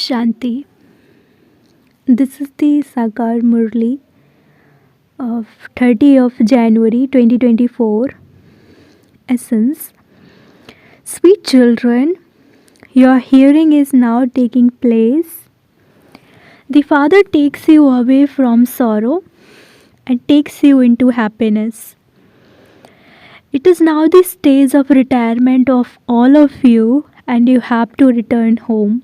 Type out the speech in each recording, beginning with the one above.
Shanti. This is the Sakar Murli of 30th of January 2024. Essence. Sweet children, your hearing is now taking place. The Father takes you away from sorrow and takes you into happiness. It is now the stage of retirement of all of you, and you have to return home.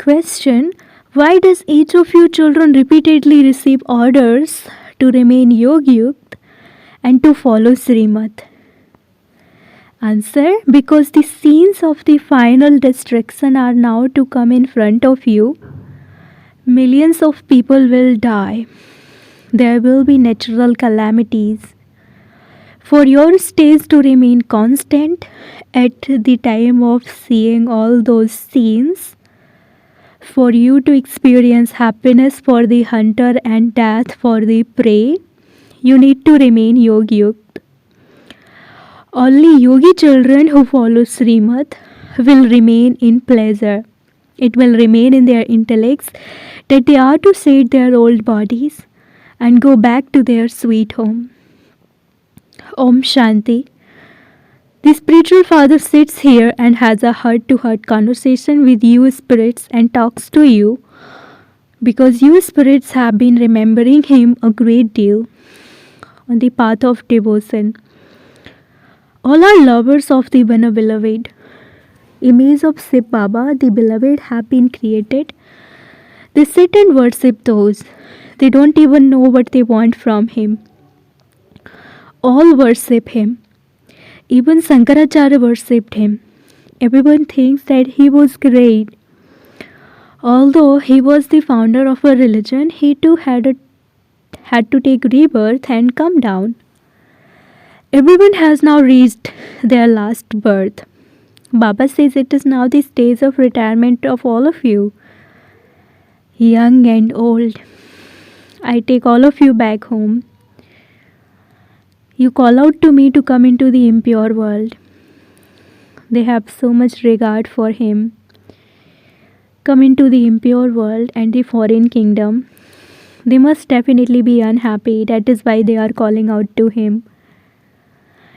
Question. Why does each of you children repeatedly receive orders to remain yogyukt and to follow Srimad? Answer. Because the scenes of the final destruction are now to come in front of you. Millions of people will die. There will be natural calamities. For your stage to remain constant at the time of seeing all those scenes, for you to experience happiness for the hunter and death for the prey, you need to remain yogyukt. Only yogi children who follow Srimad will remain in pleasure. It will remain in their intellects that they are to shed their old bodies and go back to their sweet home. Om Shanti. The spiritual father sits here and has a heart-to-heart conversation with you spirits and talks to you because you spirits have been remembering him a great deal on the path of devotion. All are lovers of the one beloved. Image of Shiv Baba, the beloved, have been created. They sit and worship those. They don't even know what they want from him. All worship him. Even Shankaracharya worshipped him. Everyone thinks that he was great. Although he was the founder of a religion, he too had to take rebirth and come down. Everyone has now reached their last birth. Baba says it is now the stage of retirement of all of you, young and old. I take all of you back home. You call out to me to come into the impure world. They have so much regard for him. Come into the impure world and the foreign kingdom. They must definitely be unhappy. That is why they are calling out to him.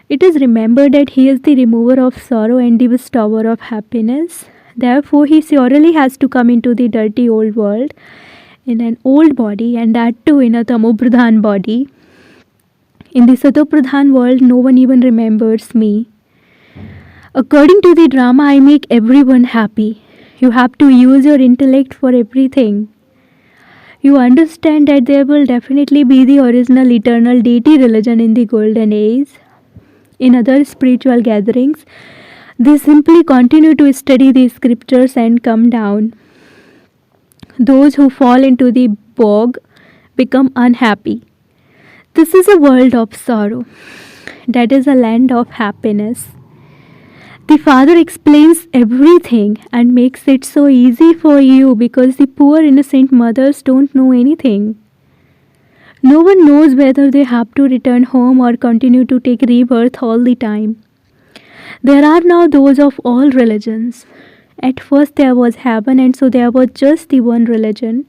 It is remembered that he is the remover of sorrow and the bestower of happiness. Therefore, he surely has to come into the dirty old world in an old body, and that too in a tamopradhan body. In the Satopradhan world, no one even remembers me. According to the drama, I make everyone happy. You have to use your intellect for everything. You understand that there will definitely be the original eternal deity religion in the golden age. In other spiritual gatherings, they simply continue to study the scriptures and come down. Those who fall into the bog become unhappy. This is a world of sorrow. That is a land of happiness. The Father explains everything and makes it so easy for you because the poor innocent mothers don't know anything. No one knows whether they have to return home or continue to take rebirth all the time. There are now those of all religions. At first there was heaven, and so there was just the one religion.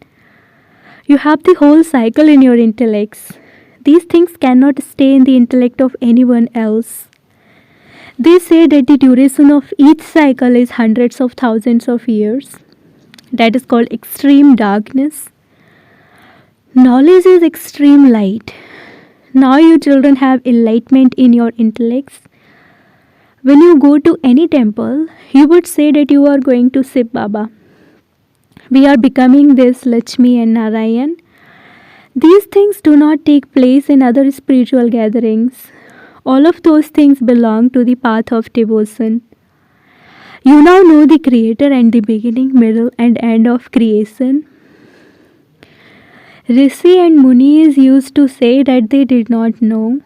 You have the whole cycle in your intellects. These things cannot stay in the intellect of anyone else. They say that the duration of each cycle is hundreds of thousands of years. That is called extreme darkness. Knowledge is extreme light. Now you children have enlightenment in your intellects. When you go to any temple, you would say that you are going to Shiv Baba. We are becoming this Lakshmi and Narayan. These things do not take place in other spiritual gatherings. All of those things belong to the path of devotion. You now know the Creator and the beginning, middle, and end of creation. Rishi and Munis used to say that they did not know.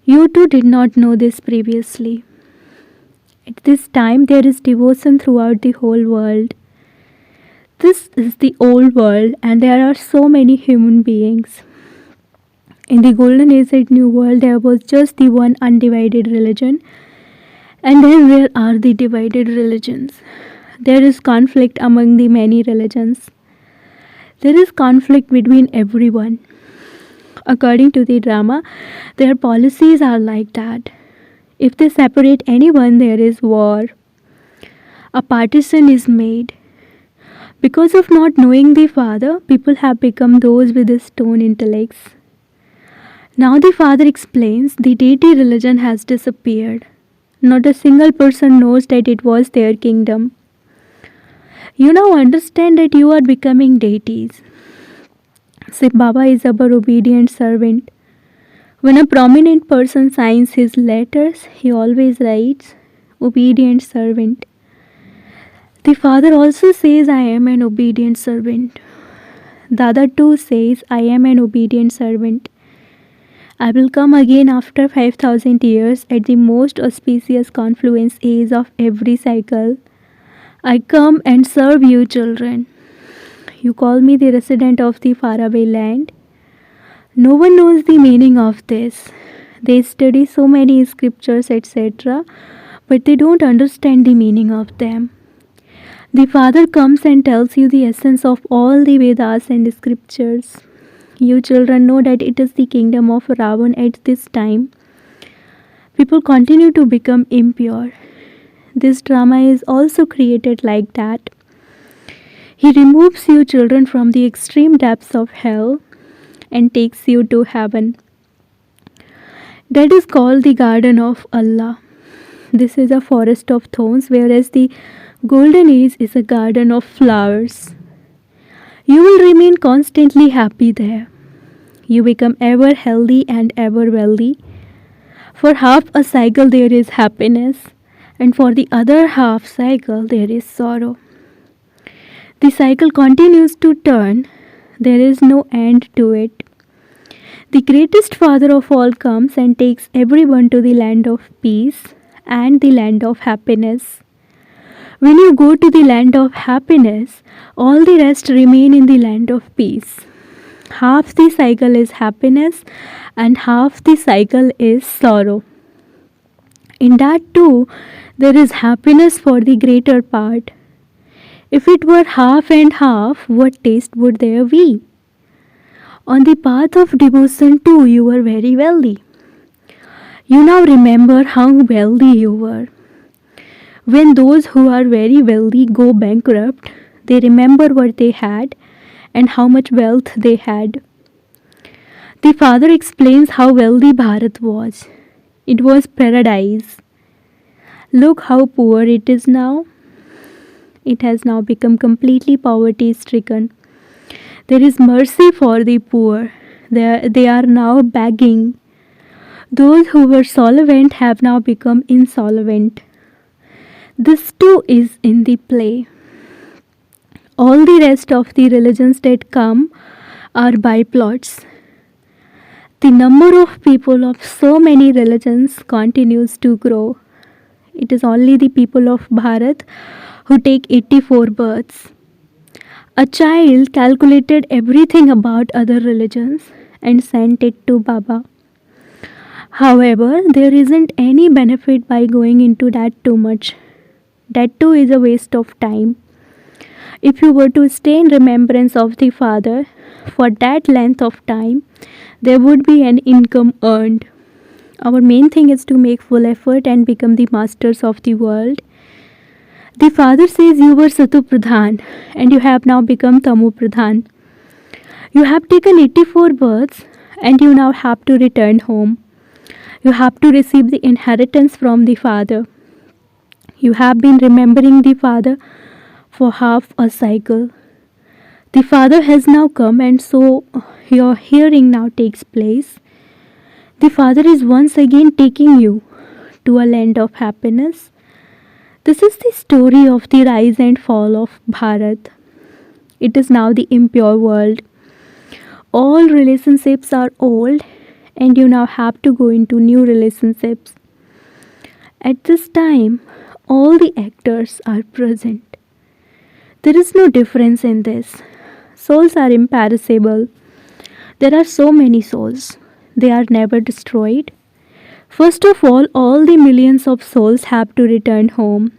You too did not know this previously. At this time, there is devotion throughout the whole world. This is the old world, and there are so many human beings. In the golden age and new world, there was just the one undivided religion, and then there are the divided religions. There is conflict among the many religions. There is conflict between everyone. According to the drama, their policies are like that. If they separate anyone, there is war. A partition is made. Because of not knowing the Father, people have become those with stone intellects. Now the Father explains the deity religion has disappeared. Not a single person knows that it was their kingdom. You now understand that you are becoming deities. Sip Baba is our obedient servant. When a prominent person signs his letters, he always writes, obedient servant. The Father also says, I am an obedient servant. Dada too says, I am an obedient servant. I will come again after 5,000 years at the most auspicious confluence age of every cycle. I come and serve you, children. You call me the resident of the faraway land. No one knows the meaning of this. They study so many scriptures, etc., but they don't understand the meaning of them. The Father comes and tells you the essence of all the Vedas and scriptures. You children know that it is the kingdom of Ravan at this time. People continue to become impure. This drama is also created like that. He removes you children from the extreme depths of hell and takes you to heaven. That is called the garden of Allah. This is a forest of thorns, whereas the golden age is a garden of flowers. You will remain constantly happy there. You become ever healthy and ever wealthy. For half a cycle there is happiness, and for the other half cycle there is sorrow. The cycle continues to turn. There is no end to it. The greatest Father of all comes and takes everyone to the land of peace and the land of happiness. When you go to the land of happiness, all the rest remain in the land of peace. Half the cycle is happiness and half the cycle is sorrow. In that too, there is happiness for the greater part. If it were half and half, what taste would there be? On the path of devotion too, you were very wealthy. You now remember how wealthy you were. When those who are very wealthy go bankrupt, they remember what they had and how much wealth they had. The Father explains how wealthy Bharat was. It was paradise. Look how poor it is now. It has now become completely poverty stricken. There is mercy for the poor. They are now begging. Those who were solvent have now become insolvent. This too is in the play. All the rest of the religions that come are byplots. The number of people of so many religions continues to grow. It is only the people of Bharat who take 84 births. A child calculated everything about other religions and sent it to Baba. However, there isn't any benefit by going into that too much. That too is a waste of time. If you were to stay in remembrance of the Father for that length of time, there would be an income earned. Our main thing is to make full effort and become the masters of the world. The Father says you were Satu Pradhan and you have now become Tamu Pradhan. You have taken 84 births and you now have to return home. You have to receive the inheritance from the Father. You have been remembering the Father for half a cycle. The Father has now come and so your hearing now takes place. The Father is once again taking you to a land of happiness. This is the story of the rise and fall of Bharat. It is now the impure world. All relationships are old and you now have to go into new relationships. At this time, all the actors are present. There is no difference in this. Souls are imperishable. There are so many souls. They are never destroyed. First of all the millions of souls have to return home.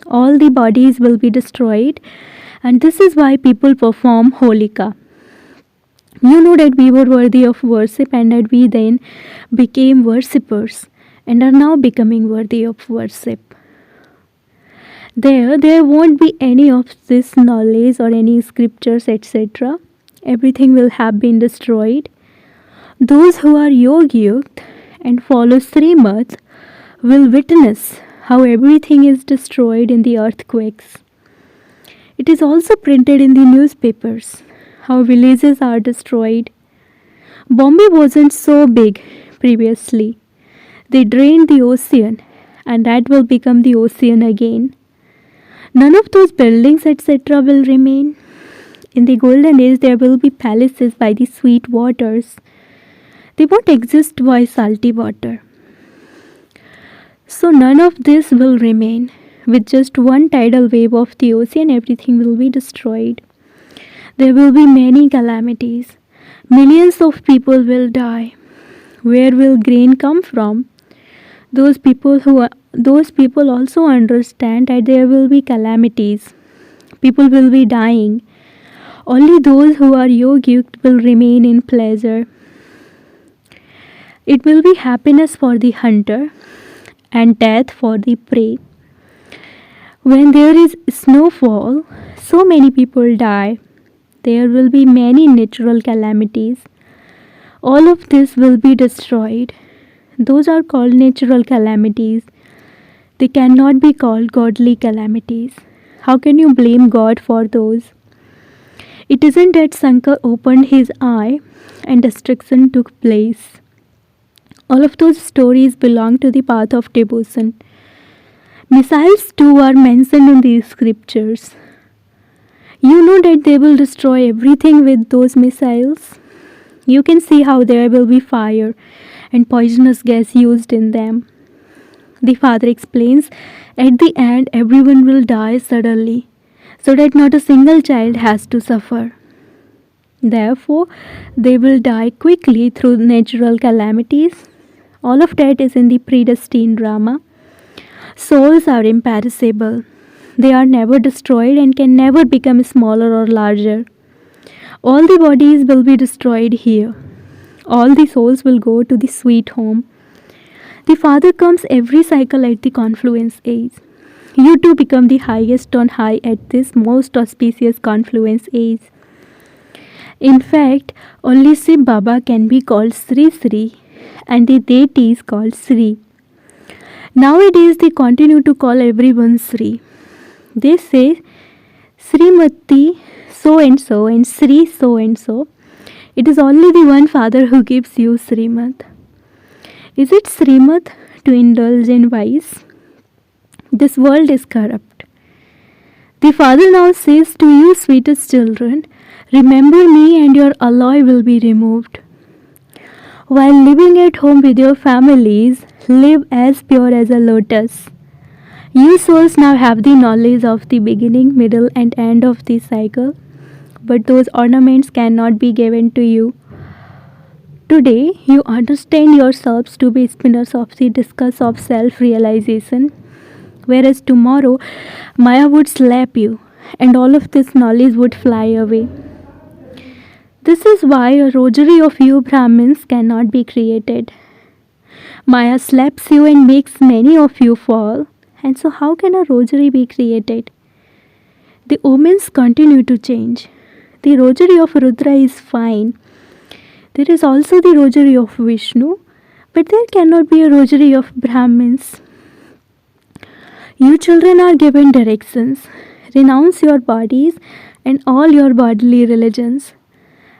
All the bodies will be destroyed, and this is why people perform Holika. You know that we were worthy of worship and that we then became worshippers and are now becoming worthy of worship. There won't be any of this knowledge or any scriptures, etc. Everything will have been destroyed. Those who are Yogyukt and follow Srimad will witness how everything is destroyed in the earthquakes. It is also printed in the newspapers how villages are destroyed. Bombay wasn't so big previously. They drained the ocean, and that will become the ocean again. None of those buildings, etc., will remain. In the golden age, there will be palaces by the sweet waters. They won't exist by salty water. So none of this will remain. With just one tidal wave of the ocean, everything will be destroyed. There will be many calamities. Millions of people will die. Where will grain come from? Those people also understand that there will be calamities. People will be dying. Only those who are yogic will remain in pleasure. It will be happiness for the hunter and death for the prey. When there is snowfall, so many people die. There will be many natural calamities. All of this will be destroyed. Those are called natural calamities. They cannot be called godly calamities. How can you blame God for those? It isn't that Shankar opened his eye and destruction took place. All of those stories belong to the path of devotion. Missiles too are mentioned in the scriptures. You know that they will destroy everything with those missiles. You can see how there will be fire and poisonous gas used in them. The father explains, at the end everyone will die suddenly, so that not a single child has to suffer. Therefore, they will die quickly through natural calamities. All of that is in the predestined drama. Souls are imperishable. They are never destroyed and can never become smaller or larger. All the bodies will be destroyed here. All the souls will go to the sweet home. The Father comes every cycle at the confluence age. You too become the highest on high at this most auspicious confluence age. In fact, only Shiv Baba can be called Sri Sri and the deity is called Sri. Nowadays they continue to call everyone Sri. They say Srimati so and Sri so and so. It is only the one Father who gives you Srimad. Is it Srimad to indulge in vice? This world is corrupt. The Father now says to you, sweetest children, remember me and your alloy will be removed. While living at home with your families, live as pure as a lotus. You souls now have the knowledge of the beginning, middle, and end of the cycle, but those ornaments cannot be given to you. Today, you understand yourselves to be spinners of the discus of self-realization, whereas tomorrow, Maya would slap you, and all of this knowledge would fly away. This is why a rosary of you Brahmins cannot be created. Maya slaps you and makes many of you fall. And so how can a rosary be created? The omens continue to change. The rosary of Rudra is fine. There is also the rosary of Vishnu, but there cannot be a rosary of Brahmins. You children are given directions. Renounce your bodies and all your bodily religions,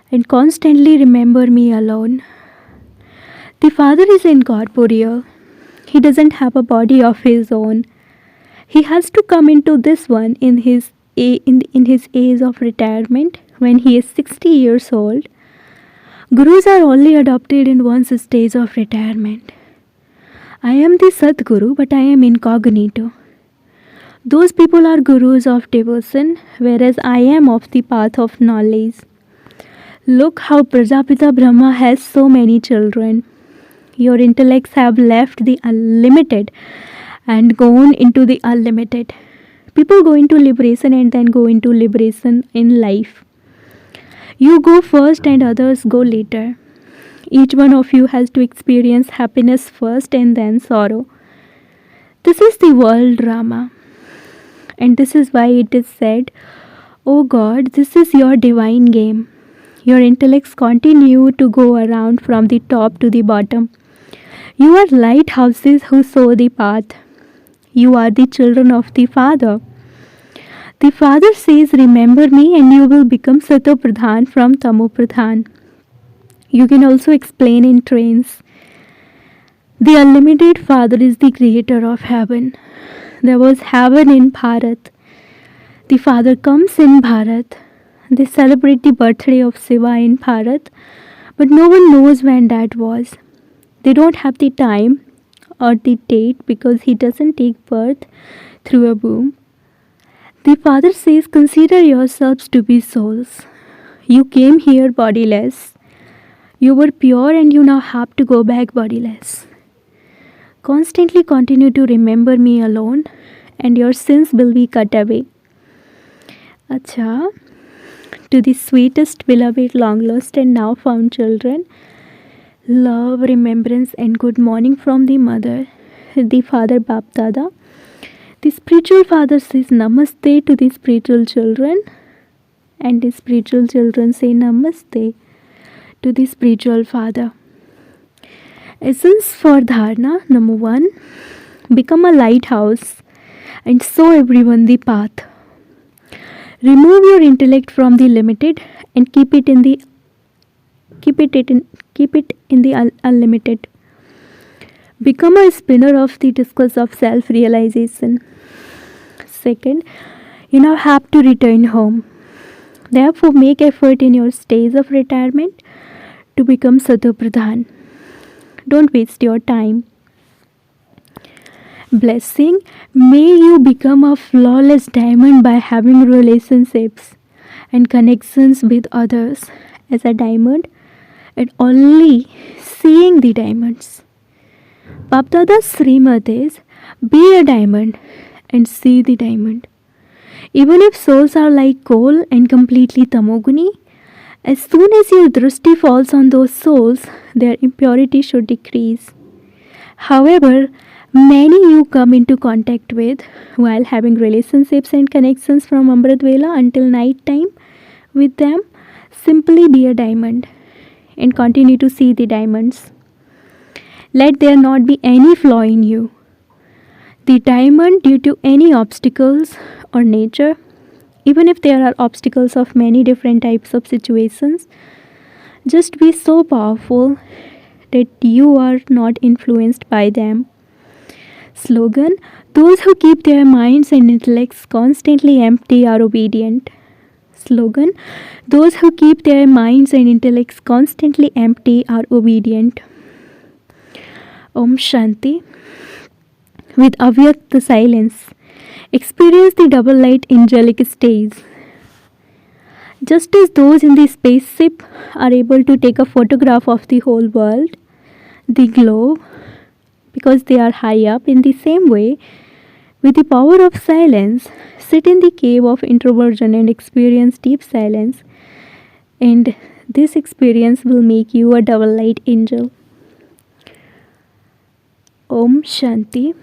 and constantly remember me alone. The Father is incorporeal. He doesn't have a body of his own. He has to come into this one in his age of retirement when he is 60 years old. Gurus are only adopted in one's stage of retirement. I am the Sadguru, but I am incognito. Those people are gurus of devotion, whereas I am of the path of knowledge. Look how Prajapita Brahma has so many children. Your intellects have left the unlimited and gone into the unlimited. People go into liberation and then go into liberation in life. You go first and others go later. Each one of you has to experience happiness first and then sorrow. This is the world drama. And this is why it is said, "Oh God, this is your divine game." Your intellects continue to go around from the top to the bottom. You are lighthouses who show the path. You are the children of the Father. The Father says, "Remember me and you will become Sato Pradhan from Tamo Pradhan." You can also explain in trains. The unlimited Father is the creator of heaven. There was heaven in Bharat. The Father comes in Bharat. They celebrate the birthday of Shiva in Bharat, but no one knows when that was. They don't have the time or the date because he doesn't take birth through a womb. The Father says, "Consider yourselves to be souls. You came here bodiless. You were pure and you now have to go back bodiless. Constantly continue to remember me alone and your sins will be cut away." Acha, to the sweetest, beloved, long lost and now found children, love, remembrance and good morning from the mother, the father Bap Dada. The spiritual father says namaste to the spiritual children, and the spiritual children say namaste to the spiritual father. Essence for dharana, number 1, become a lighthouse and show everyone the path. Remove your intellect from the limited and keep it in the unlimited. Become a spinner of the discus of self-realization. Second, you now have to return home. Therefore, make effort in your stage of retirement to become Sato Pradhan. Don't waste your time. Blessing, may you become a flawless diamond by having relationships and connections with others as a diamond and only seeing the diamonds. Bapdada's Srimad is, be a diamond and see the diamond. Even if souls are like coal and completely tamoguni, as soon as your drishti falls on those souls, their impurity should decrease. However, many you come into contact with while having relationships and connections from Amrit Vela until night time with them, simply be a diamond and continue to see the diamonds. Let there not be any flaw in you. The diamond, due to any obstacles or nature, even if there are obstacles of many different types of situations, just be so powerful that you are not influenced by them. Slogan, those who keep their minds and intellects constantly empty are obedient. Slogan, those who keep their minds and intellects constantly empty are obedient. Om Shanti. With Avyakt silence, experience the double light angelic stage. Just as those in the spaceship are able to take a photograph of the whole world, the globe, because they are high up, in the same way, with the power of silence, sit in the cave of introversion and experience deep silence, and this experience will make you a double light angel. Om Shanti.